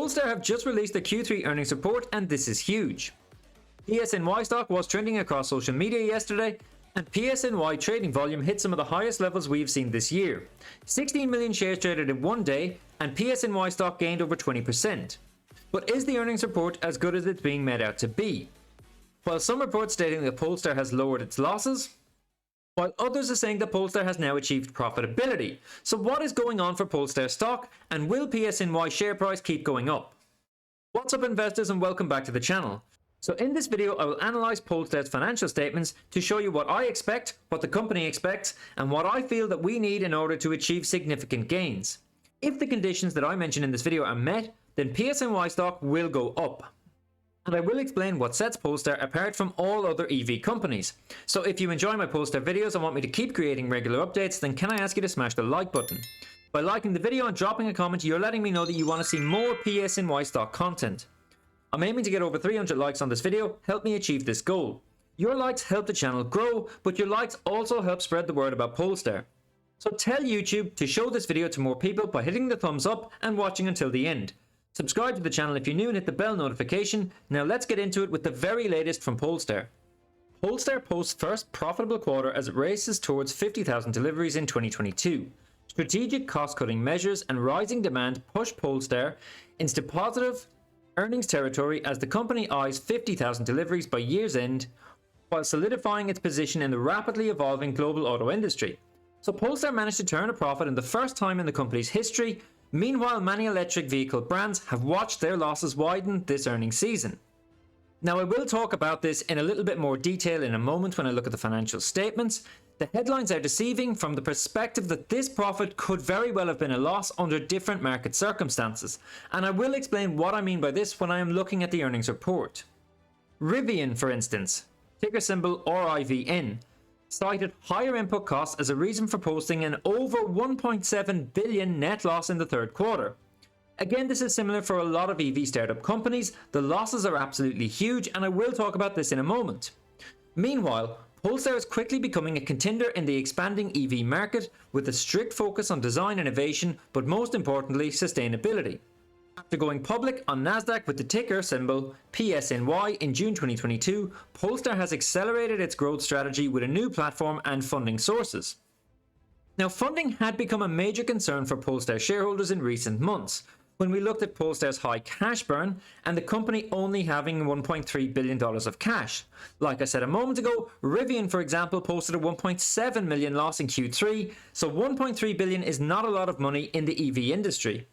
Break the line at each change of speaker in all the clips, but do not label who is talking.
Polestar have just released their Q3 earnings report, and this is huge. PSNY stock was trending across social media yesterday, and PSNY trading volume hit some of the highest levels we've seen this year. 16 million shares traded in one day, and PSNY stock gained over 20%. But is the earnings report as good as it's being made out to be? While some reports stating that Polestar has lowered its losses, while others are saying that Polestar has now achieved profitability. So what is going on for Polestar stock, and will PSNY share price keep going up? What's up investors, and welcome back to the channel. So in this video I will analyze Polestar's financial statements to show you what I expect, what the company expects, and what I feel that we need in order to achieve significant gains. If the conditions that I mentioned in this video are met, then PSNY stock will go up. And I will explain what sets Polestar apart from all other EV companies. So if you enjoy my Polestar videos and want me to keep creating regular updates, then can I ask you to smash the like button? By liking the video and dropping a comment, you're letting me know that you want to see more PSNY stock content. I'm aiming to get over 300 likes on this video. Help me achieve this goal. Your likes help the channel grow, but your likes also help spread the word about Polestar. So tell YouTube to show this video to more people by hitting the thumbs up and watching until the end. Subscribe to the channel if you're new and hit the bell notification. Now let's get into it with the very latest from Polestar. Polestar posts first profitable quarter as it races towards 50,000 deliveries in 2022. Strategic cost-cutting measures and rising demand push Polestar into positive earnings territory as the company eyes 50,000 deliveries by year's end, while solidifying its position in the rapidly evolving global auto industry. So Polestar managed to turn a profit in the first time in the company's history. Meanwhile, many electric vehicle brands have watched their losses widen this earnings season. Now, I will talk about this in a little bit more detail in a moment when I look at the financial statements. The headlines are deceiving from the perspective that this profit could very well have been a loss under different market circumstances, and I will explain what I mean by this when I am looking at the earnings report. Rivian, for instance, ticker symbol RIVN, cited higher input costs as a reason for posting an over 1.7 billion net loss in the third quarter. Again, this is similar for a lot of EV startup companies. The losses are absolutely huge, and I will talk about this in a moment. Meanwhile, Polestar is quickly becoming a contender in the expanding EV market with a strict focus on design innovation, but most importantly, sustainability. After going public on Nasdaq with the ticker symbol PSNY in June 2022, Polestar has accelerated its growth strategy with a new platform and funding sources. Now, funding had become a major concern for Polestar shareholders in recent months, when we looked at Polestar's high cash burn and the company only having $1.3 billion of cash. Like I said a moment ago, Rivian, for example, posted a 1.7 million loss in Q3, so 1.3 billion is not a lot of money in the EV industry.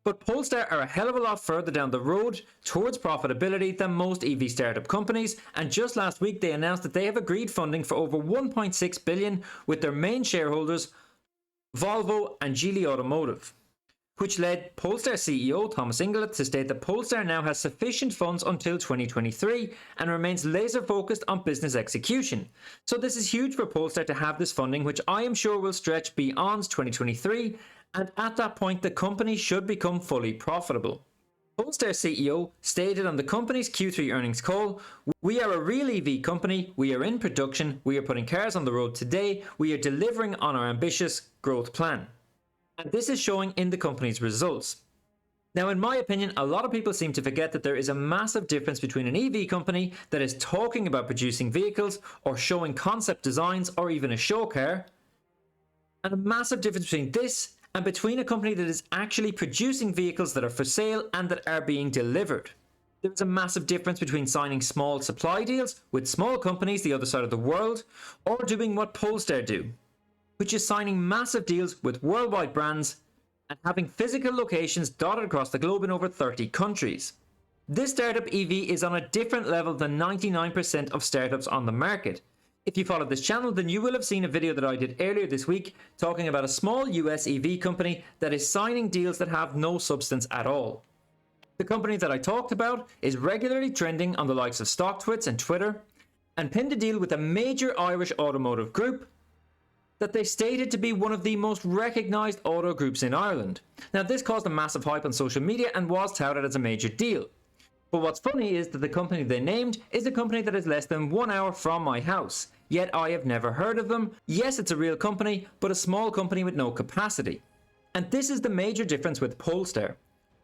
But Polestar are a hell of a lot further down the road towards profitability than most EV startup companies, and just last week they announced that they have agreed funding for over 1.6 billion with their main shareholders Volvo and Geely Automotive, which led Polestar CEO Thomas Inglett to state that Polestar now has sufficient funds until 2023 and remains laser focused on business execution. So this is huge for Polestar to have this funding, which I am sure will stretch beyond 2023, and at that point the company should become fully profitable. Polestar CEO stated on the company's Q3 earnings call, "We are a real EV company, we are in production, we are putting cars on the road today, we are delivering on our ambitious growth plan." And this is showing in the company's results. Now, in my opinion, a lot of people seem to forget that there is a massive difference between an EV company that is talking about producing vehicles or showing concept designs or even a show car, and a massive difference between this and between a company that is actually producing vehicles that are for sale and that are being delivered. There's a massive difference between signing small supply deals with small companies the other side of the world, or doing what Polestar do, which is signing massive deals with worldwide brands and having physical locations dotted across the globe in over 30 countries. This startup EV is on a different level than 99% of startups on the market. If you follow this channel, then you will have seen a video that I did earlier this week talking about a small US EV company that is signing deals that have no substance at all. The company that I talked about is regularly trending on the likes of StockTwits and Twitter, and pinned a deal with a major Irish automotive group that they stated to be one of the most recognised auto groups in Ireland. Now, this caused a massive hype on social media and was touted as a major deal. But what's funny is that the company they named is a company that is less than 1 hour from my house, yet I have never heard of them. Yes, it's a real company, but a small company with no capacity. And this is the major difference with Polestar.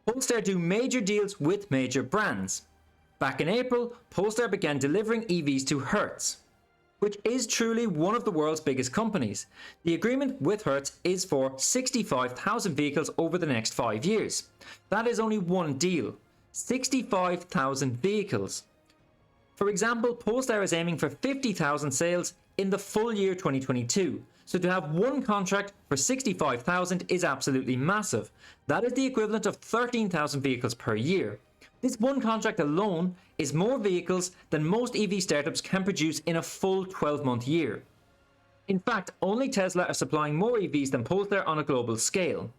Polestar do major deals with major brands. Back in April, Polestar began delivering EVs to Hertz, which is truly one of the world's biggest companies. The agreement with Hertz is for 65,000 vehicles over the next 5 years. That is only one deal. 65,000 vehicles. For example, Polestar is aiming for 50,000 sales in the full year 2022. So to have one contract for 65,000 is absolutely massive. That is the equivalent of 13,000 vehicles per year. This one contract alone is more vehicles than most EV startups can produce in a full 12-month year. In fact, only Tesla are supplying more EVs than Polestar on a global scale.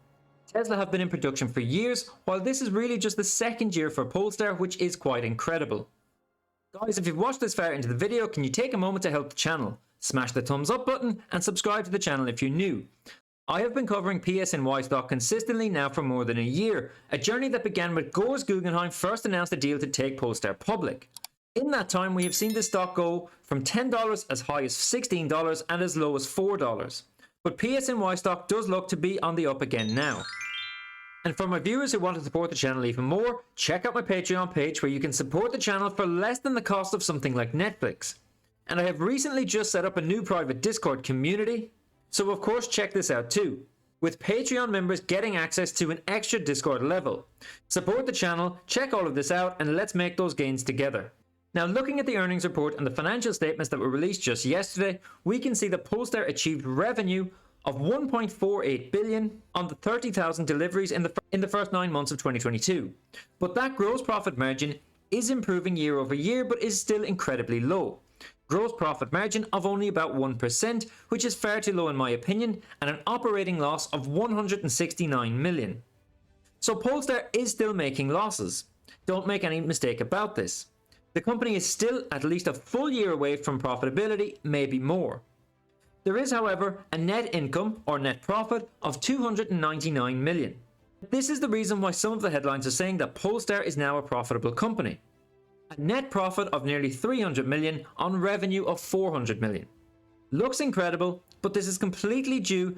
Tesla have been in production for years, while this is really just the second year for Polestar, which is quite incredible. Guys, if you've watched this far into the video, can you take a moment to help the channel? Smash the thumbs up button and subscribe to the channel if you're new. I have been covering PSNY stock consistently now for more than a year, a journey that began with Gores Guggenheim first announced a deal to take Polestar public. In that time, we have seen the stock go from $10 as high as $16 and as low as $4. But PSNY stock does look to be on the up again now. And for my viewers who want to support the channel even more, check out my Patreon page where you can support the channel for less than the cost of something like Netflix. And I have recently just set up a new private Discord community, so of course check this out too, with Patreon members getting access to an extra Discord level. Support the channel, check all of this out, and let's make those gains together. Now, looking at the earnings report and the financial statements that were released just yesterday, we can see that Polestar achieved revenue of $1.48 billion on the 30,000 deliveries in the first 9 months of 2022. But that gross profit margin is improving year over year, but is still incredibly low. Gross profit margin of only about 1%, which is far too low in my opinion, and an operating loss of $169 million. So Polestar is still making losses. Don't make any mistake about this. The company is still at least a full year away from profitability, maybe more. There is, however, a net income or net profit of $299 million. This is the reason why some of the headlines are saying that Polestar is now a profitable company. A net profit of nearly $300 million on revenue of $400 million. Looks incredible, but this is completely due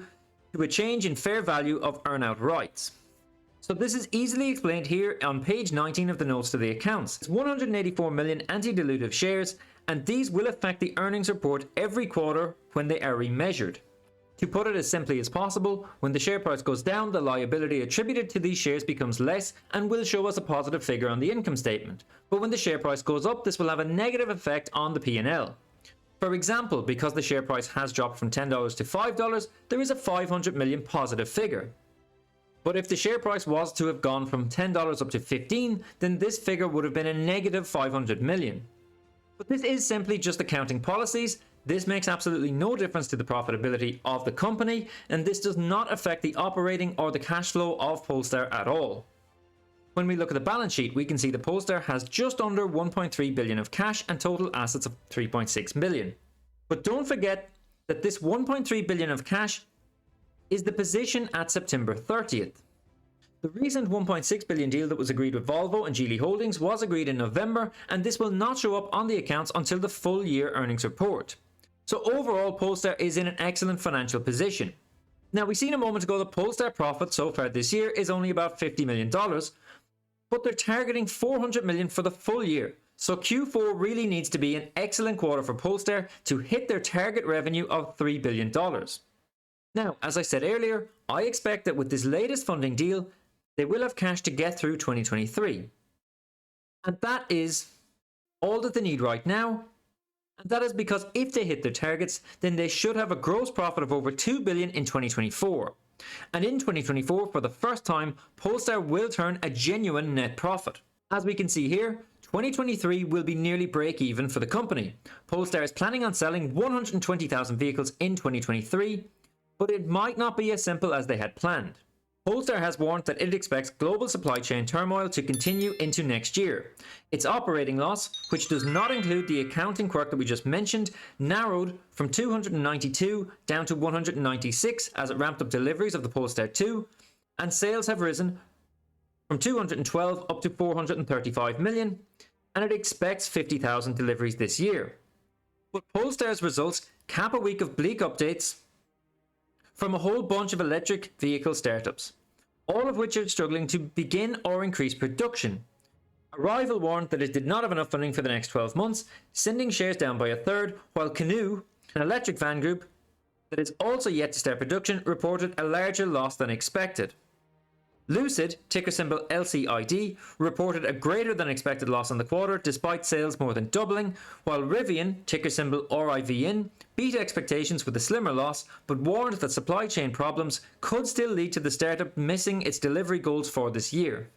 to a change in fair value of earnout rights. So this is easily explained here on page 19 of the notes to the accounts. It's 184 million anti-dilutive shares, and these will affect the earnings report every quarter when they are remeasured. To put it as simply as possible, when the share price goes down, the liability attributed to these shares becomes less and will show us a positive figure on the income statement. But when the share price goes up, this will have a negative effect on the P&L. For example, because the share price has dropped from $10 to $5, there is a $500 million positive figure. But if the share price was to have gone from $10 up to $15, then this figure would have been a negative $500 million. But this is simply just accounting policies. This makes absolutely no difference to the profitability of the company, and this does not affect the operating or the cash flow of Polestar at all. When we look at the balance sheet, we can see that Polestar has just under $1.3 billion of cash and total assets of $3.6 billion. But don't forget that this $1.3 billion of cash is the position at September 30th. The recent $1.6 billion deal that was agreed with Volvo and Geely Holdings was agreed in November, and this will not show up on the accounts until the full year earnings report. So overall, Polestar is in an excellent financial position. Now, we seen a moment ago that Polestar profit so far this year is only about $50 million, but they're targeting $400 million for the full year. So Q4 really needs to be an excellent quarter for Polestar to hit their target revenue of $3 billion. Now, as I said earlier, I expect that with this latest funding deal, they will have cash to get through 2023. And that is all that they need right now. And that is because if they hit their targets, then they should have a gross profit of over $2 billion in 2024. And in 2024, for the first time, Polestar will turn a genuine net profit. As we can see here, 2023 will be nearly break even for the company. Polestar is planning on selling 120,000 vehicles in 2023, but it might not be as simple as they had planned. Polestar has warned that it expects global supply chain turmoil to continue into next year. Its operating loss, which does not include the accounting quirk that we just mentioned, narrowed from 292 down to 196 as it ramped up deliveries of the Polestar 2, and sales have risen from 212 up to 435 million, and it expects 50,000 deliveries this year. But Polestar's results cap a week of bleak updates from a whole bunch of electric vehicle startups. all of which are struggling to begin or increase production. Arrival warned that it did not have enough funding for the next 12 months, sending shares down by a third, while Canoo, an electric van group that is also yet to start production, reported a larger loss than expected. Lucid, ticker symbol LCID, reported a greater than expected loss in the quarter despite sales more than doubling, while Rivian, ticker symbol RIVN, beat expectations with a slimmer loss but warned that supply chain problems could still lead to the startup missing its delivery goals for this year.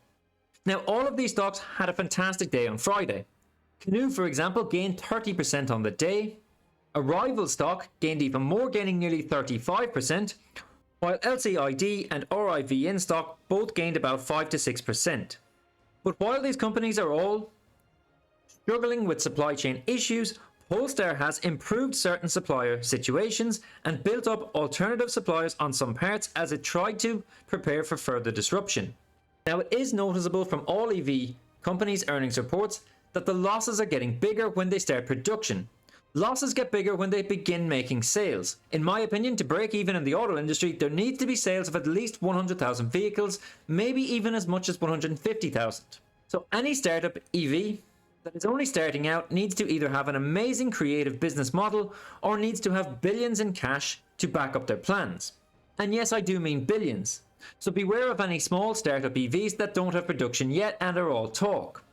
Now, all of these stocks had a fantastic day on Friday. Canoo, for example, gained 30% on the day. Arrival stock gained even more, gaining nearly 35%, while LCID and RIVN stock both gained about 5 to 6%. But while these companies are all struggling with supply chain issues, Polestar has improved certain supplier situations and built up alternative suppliers on some parts as it tried to prepare for further disruption. Now, it is noticeable from all EV companies' earnings reports that the losses are getting bigger when they start production. Losses get bigger when they begin making sales. In my opinion, to break even in the auto industry, there needs to be sales of at least 100,000 vehicles, maybe even as much as 150,000. So any startup EV that is only starting out needs to either have an amazing creative business model or needs to have billions in cash to back up their plans. And yes, I do mean billions. So beware of any small startup EVs that don't have production yet and are all talk.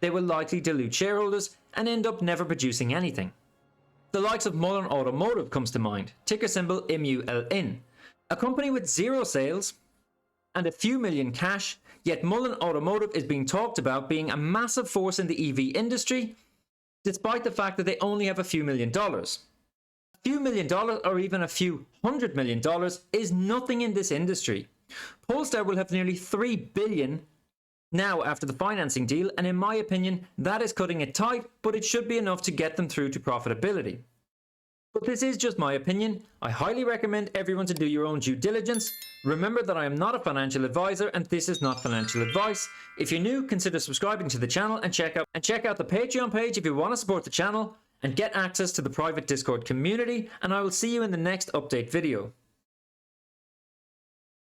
They will likely dilute shareholders and end up never producing anything. The likes of Mullen Automotive comes to mind, ticker symbol MULN, a company with zero sales and a few million cash, yet Mullen Automotive is being talked about being a massive force in the EV industry, despite the fact that they only have a few $1 million. A few $1 million or even a few $100 million is nothing in this industry. Polestar will have nearly $3 billion now after the financing deal, and in my opinion, that is cutting it tight, but it should be enough to get them through to profitability. But this is just my opinion. I highly recommend everyone to do your own due diligence. Remember that I am not a financial advisor and this is not financial advice. If you're new, consider subscribing to the channel and check out the Patreon page if you want to support the channel and get access to the private Discord community, and I will see you in the next update video.